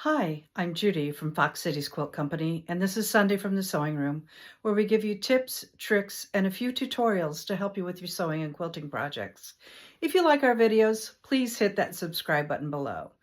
Hi, I'm Judy from Fox Cities Quilt Company, and this is Sunday from the Sewing Room, where we give you tips, tricks, and a few tutorials to help you with your sewing and quilting projects. If you like our videos, please hit that subscribe button below.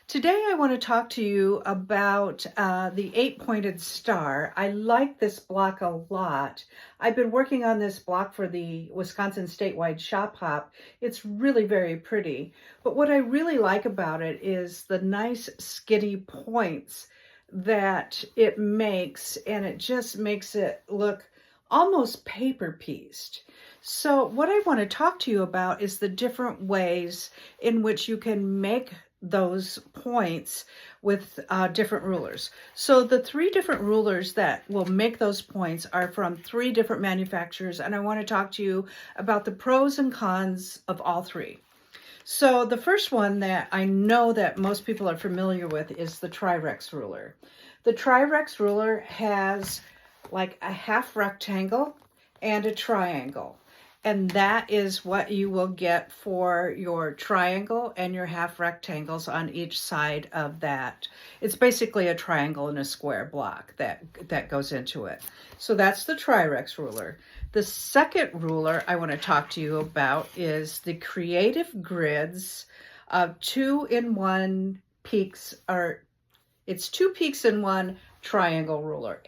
Today I want to talk to you about the 8-pointed star. I like this block a lot. I've been working on this block for the Wisconsin Statewide Shop Hop. It's really very pretty. But what I really like about it is the nice skitty points that it makes, and it just makes it look almost paper pieced. So what I want to talk to you about is the different ways in which you can make those points with different rulers. So the 3 different rulers that will make those points are from 3 different manufacturers, and I want to talk to you about the pros and cons of all 3. So the first one that I know that most people are familiar with is the Tri-Rex ruler. The Tri-Rex ruler has like a half rectangle and a triangle. And that is what you will get for your triangle and your half rectangles on each side of that. It's basically a triangle and a square block that goes into it. So that's the Tri-Rex ruler. The second ruler I want to talk to you about is the Creative Grids 2-in-1 peaks, or it's 2 peaks in 1 triangle ruler.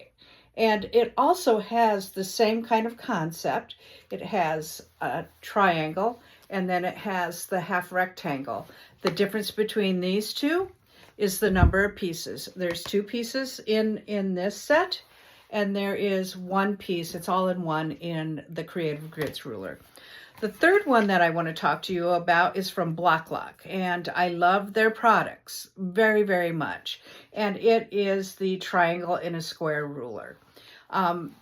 And it also has the same kind of concept. It has a triangle, and then it has the half rectangle. The difference between these two is the number of pieces. There's 2 pieces in this set, and there is 1 piece. It's all in one in the Creative Grids ruler. The third one that I want to talk to you about is from Block Lock, and I love their products very, very much. And it is the triangle in a square ruler.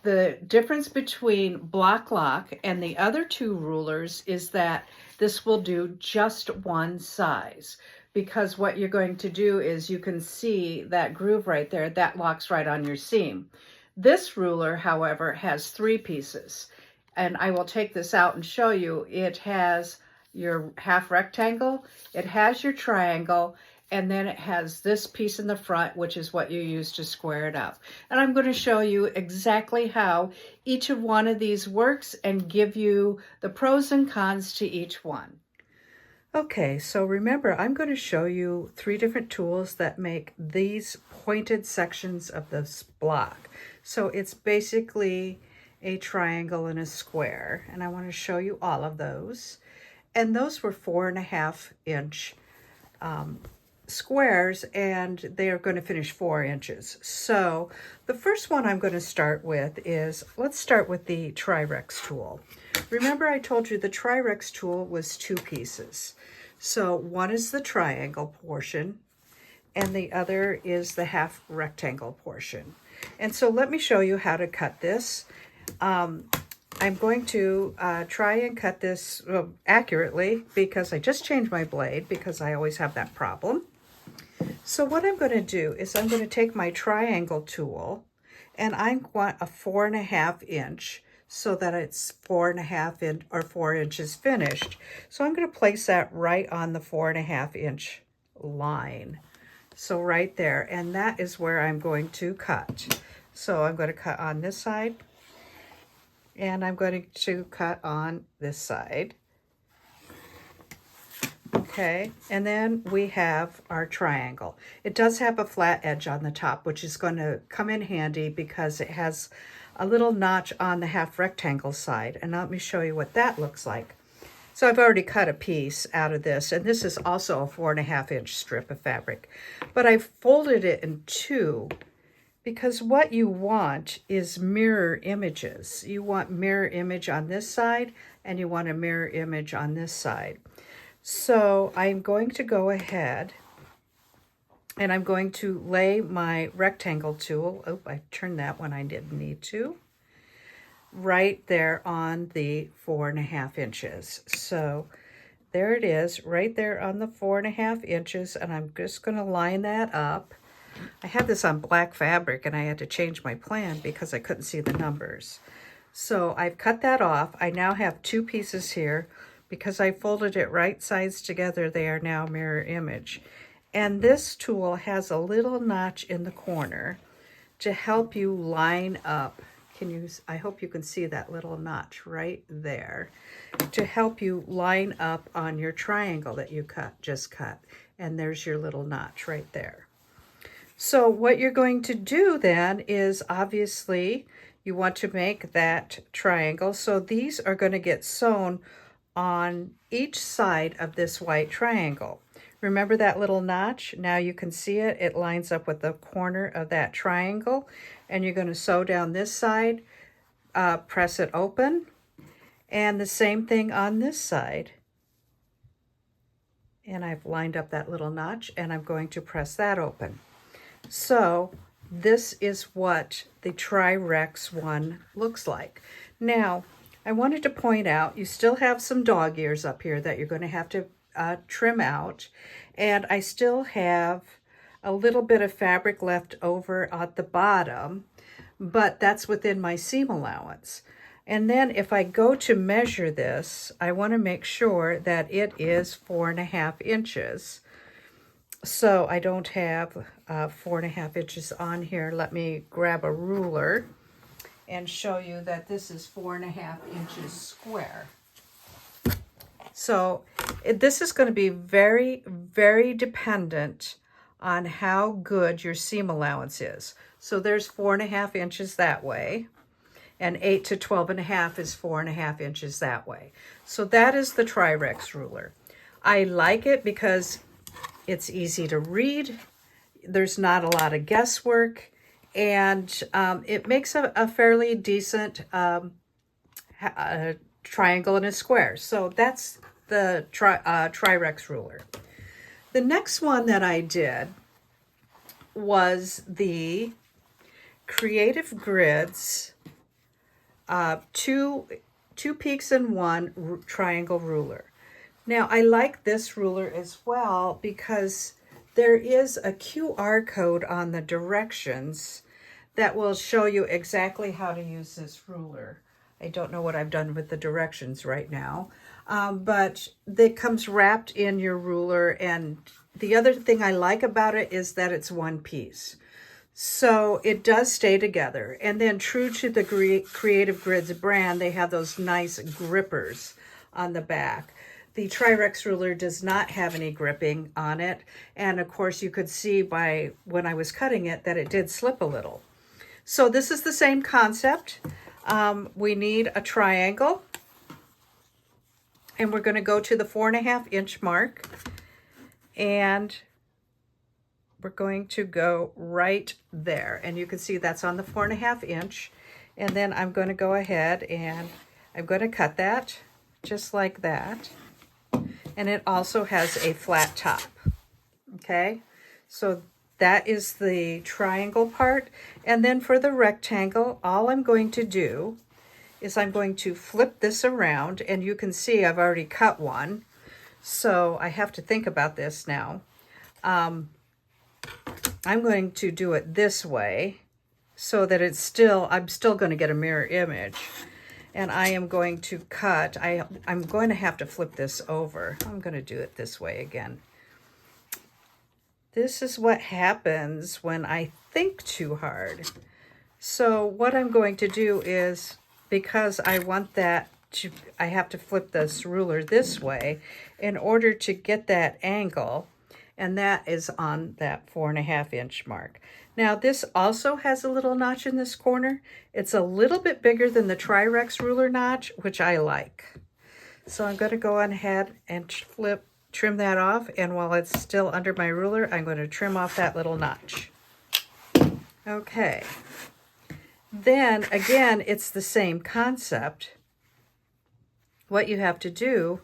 The difference between Block Lock and the other 2 rulers is that this will do just one size, because what you're going to do is you can see that groove right there that locks right on your seam. This ruler, however, has 3 pieces, and I will take this out and show you. It has your half rectangle, it has your triangle, and then it has this piece in the front, which is what you use to square it up. And I'm going to show you exactly how each of one of these works and give you the pros and cons to each one. Okay, so remember, I'm going to show you 3 different tools that make these pointed sections of this block. So it's basically a triangle and a square, and I want to show you all of those. And those were 4.5-inch squares, and they are going to finish 4 inches. So the first one I'm going to start with is, let's start with the Tri-Rex tool. Remember, I told you the Tri-Rex tool was 2 pieces. So one is the triangle portion, and the other is the half rectangle portion. And so let me show you how to cut this. I'm going to try and cut this accurately, because I just changed my blade, because I always have that problem. So what I'm going to do is I'm going to take my triangle tool, and I want a 4.5-inch so that it's 4 inches finished. So I'm going to place that right on the 4.5-inch line. So right there, and that is where I'm going to cut. So I'm going to cut on this side, and I'm going to cut on this side. Okay, and then we have our triangle. It does have a flat edge on the top, which is going to come in handy because it has a little notch on the half rectangle side. And let me show you what that looks like. So I've already cut a piece out of this, and this is also a 4.5-inch strip of fabric. But I folded it in 2, because what you want is mirror images. You want mirror image on this side, and you want a mirror image on this side. So I'm going to go ahead and I'm going to lay my rectangle tool, oh, I turned that when I didn't need to, right there on the 4.5 inches. So there it is, right there on the 4.5 inches, and I'm just going to line that up. I had this on black fabric, and I had to change my plan because I couldn't see the numbers. So I've cut that off. I now have 2 pieces here. Because I folded it right sides together, they are now mirror image. And this tool has a little notch in the corner to help you line up. I hope you can see that little notch right there, to help you line up on your triangle that you just cut. And there's your little notch right there. So what you're going to do then is, obviously you want to make that triangle. So these are going to get sewn on each side of this white triangle. Remember that little notch? Now you can see it. It lines up with the corner of that triangle. And you're going to sew down this side, press it open. And the same thing on this side. And I've lined up that little notch, and I'm going to press that open. So this is what the Tri-Rex one looks like. Now, I wanted to point out, you still have some dog ears up here that you're going to have to trim out. And I still have a little bit of fabric left over at the bottom, but that's within my seam allowance. And then if I go to measure this, I want to make sure that it is 4.5 inches. So I don't have 4.5 inches on here. Let me grab a ruler and show you that this is 4.5 inches square. So this is going to be very, very dependent on how good your seam allowance is. So there's 4.5 inches that way, and 8 to 12.5 is 4.5 inches that way. So that is the Tri-Rex ruler. I like it because it's easy to read. There's not a lot of guesswork, and it makes a fairly decent triangle and a square. So that's the Tri-Rex ruler. The next one that I did was the Creative Grids two peaks and one triangle ruler. Now I like this ruler as well because there is a QR code on the directions that will show you exactly how to use this ruler. I don't know what I've done with the directions right now, but it comes wrapped in your ruler. And the other thing I like about it is that it's one piece. So it does stay together. And then true to the Creative Grids brand, they have those nice grippers on the back. The Tri-Rex ruler does not have any gripping on it. And of course you could see by when I was cutting it that it did slip a little. So this is the same concept. We need a triangle, and we're going to go to the 4.5 inch mark, and we're going to go right there. And you can see that's on the 4.5 inch. And then I'm going to go ahead and I'm going to cut that just like that. And it also has a flat top. Okay, so that is the triangle part. And then for the rectangle, all I'm going to do is I'm going to flip this around, and you can see I've already cut one. So I have to think about this now. I'm going to do it this way so that I'm still going to get a mirror image. And I am going to cut, I'm going to have to flip this over. I'm going to do it this way again. This is what happens when I think too hard. So what I'm going to do is, because I want that to, I have to flip this ruler this way in order to get that angle, and that is on that 4.5 inch mark. Now this also has a little notch in this corner. It's a little bit bigger than the Tri-Rex ruler notch, which I like. So I'm going to go on ahead and trim that off, and while it's still under my ruler, I'm going to trim off that little notch. Okay. Then again, it's the same concept. What you have to do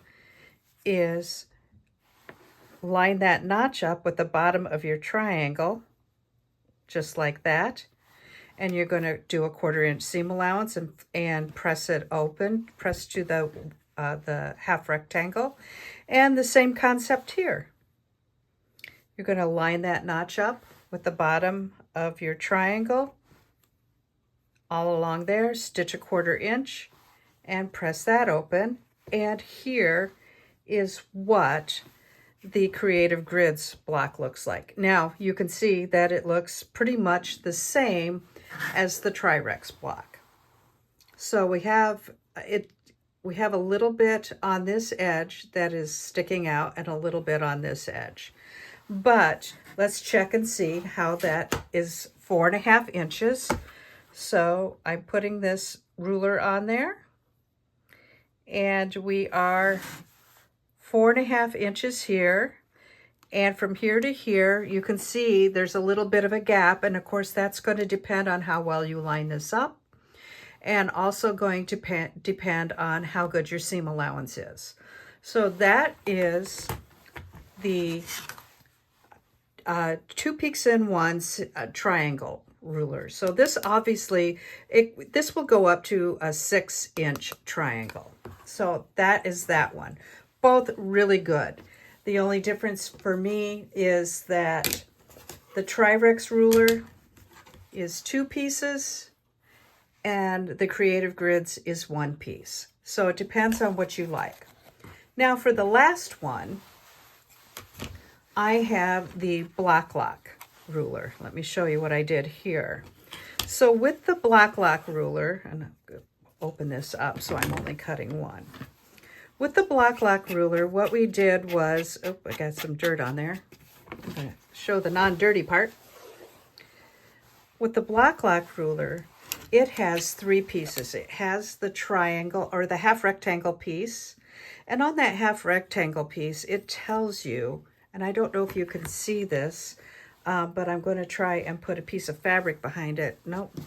is line that notch up with the bottom of your triangle, just like that. And you're going to do a 1/4 inch seam allowance and press it open, press to the half rectangle. And the same concept here. You're going to line that notch up with the bottom of your triangle all along there, stitch a 1/4 inch and press that open. And here is what the Creative Grids block looks like. Now you can see that it looks pretty much the same as the Tri-Rex block. So we have a little bit on this edge that is sticking out and a little bit on this edge. But let's check and see how that is 4.5 inches. So I'm putting this ruler on there, and we are 4.5 inches here. And from here to here, you can see there's a little bit of a gap. And of course, that's going to depend on how well you line this up, and also going to depend on how good your seam allowance is. So that is the 2 peaks in 1 triangle ruler. So this obviously, this will go up to a 6-inch triangle. So that is that one. Both really good. The only difference for me is that the Tri-Rex ruler is 2 pieces and the Creative Grids is 1 piece. So it depends on what you like. Now for the last one, I have the Block Lock ruler. Let me show you what I did here. So with the Block Lock ruler, and I'm going to open this up so I'm only cutting one. With the Block Lock ruler, what we did was, oh, I got some dirt on there. I'm going to show the non-dirty part. With the Block Lock ruler, it has 3 pieces. It has the triangle or the half rectangle piece. And on that half rectangle piece, it tells you, and I don't know if you can see this, but I'm going to try and put a piece of fabric behind it. Nope,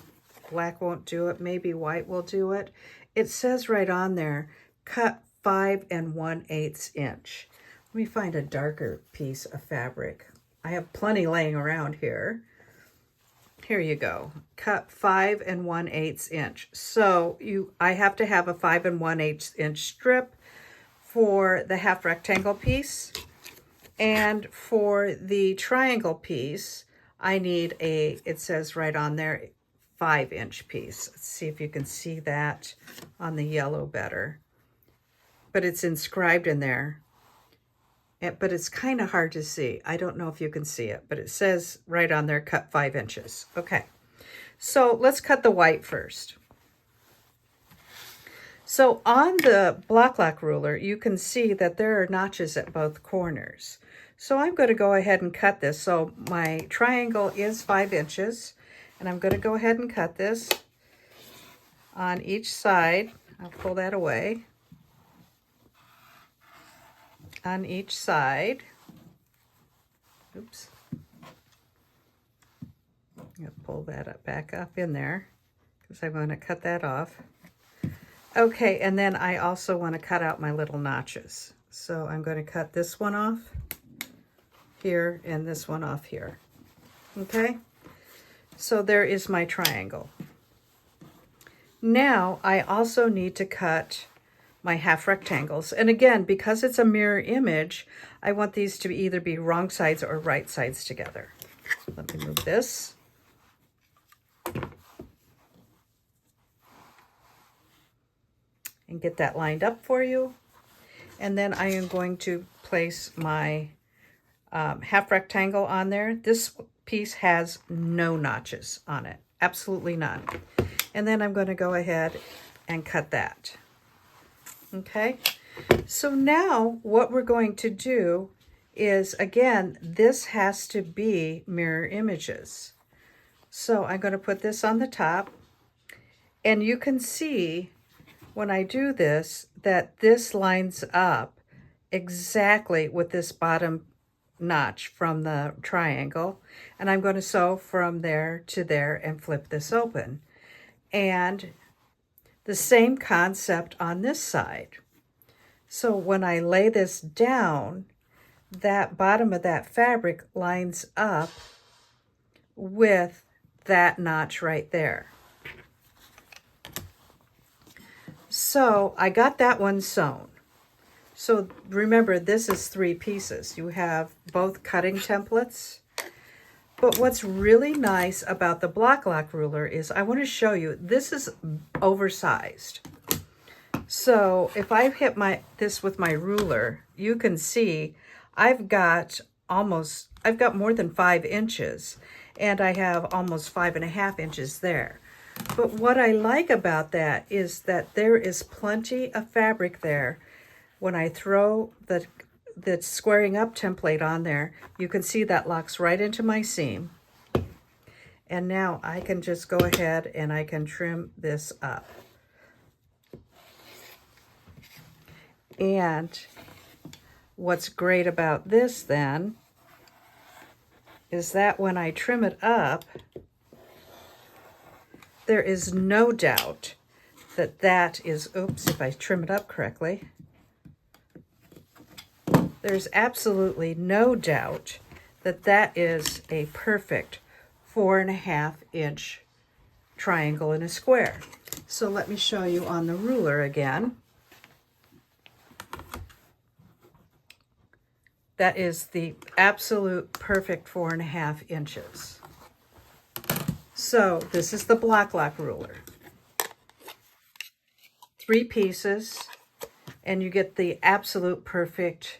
black won't do it. Maybe white will do it. It says right on there, cut 5 1/8 inch. Let me find a darker piece of fabric. I have plenty laying around here. Here you go. Cut 5 1/8 inch. So I have to have a 5 1/8 inch strip for the half rectangle piece. And for the triangle piece, I need it says right on there, 5-inch piece. Let's see if you can see that on the yellow better. But it's inscribed in there. But it's kind of hard to see. I don't know if you can see it, but it says right on there, cut 5 inches. Okay, so let's cut the white first. So on the Block Lock ruler, you can see that there are notches at both corners. So I'm going to go ahead and cut this. So my triangle is 5 inches, and I'm going to go ahead and cut this on each side. I'll pull that away. On each side. Oops. I'm going to pull that back up in there because I'm going to cut that off. Okay, and then I also want to cut out my little notches. So I'm going to cut this one off here and this one off here. Okay, so there is my triangle. Now I also need to cut my half rectangles. And again, because it's a mirror image, I want these to either be wrong sides or right sides together. So let me move this. And get that lined up for you. And then I am going to place my half rectangle on there. This piece has no notches on it, absolutely none. And then I'm going to go ahead and cut that. Okay, so now what we're going to do is, again, this has to be mirror images. So I'm going to put this on the top, and you can see when I do this that this lines up exactly with this bottom notch from the triangle, and I'm going to sew from there to there and flip this open. And the same concept on this side. So when I lay this down, that bottom of that fabric lines up with that notch right there. So I got that one sewn. So remember, this is 3 pieces. You have both cutting templates. But what's really nice about the Block Lock ruler is I want to show you, this is oversized. So if I hit this with my ruler, you can see I've got more than 5 inches, and I have almost 5.5 inches there. But what I like about that is that there is plenty of fabric there. When I throw the squaring up template on there, you can see that locks right into my seam. And now I can just go ahead and I can trim this up. And what's great about this then is that when I trim it up, there is no doubt that that is, oops, if I trim it up correctly, there's absolutely no doubt that that is a perfect 4.5 inch triangle in a square. So let me show you on the ruler again. That is the absolute perfect 4.5 inches. So this is the Block Lock ruler. 3 pieces, and you get the absolute perfect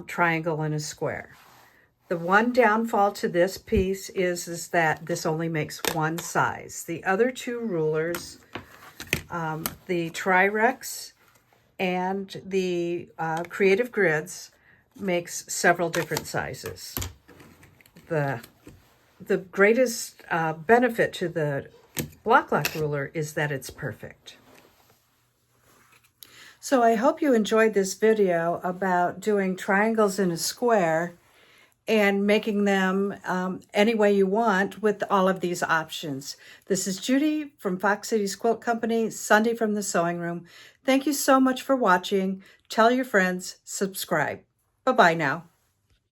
triangle in a square. The one downfall to this piece is that this only makes one size. The other 2 rulers, the Tri-Rex and the Creative Grids, makes several different sizes. The greatest benefit to the Block Lock ruler is that it's perfect. So I hope you enjoyed this video about doing triangles in a square and making them any way you want with all of these options. This is Judy from Fox Cities Quilt Company, Sunday from the Sewing Room. Thank you so much for watching. Tell your friends, subscribe. Bye-bye now.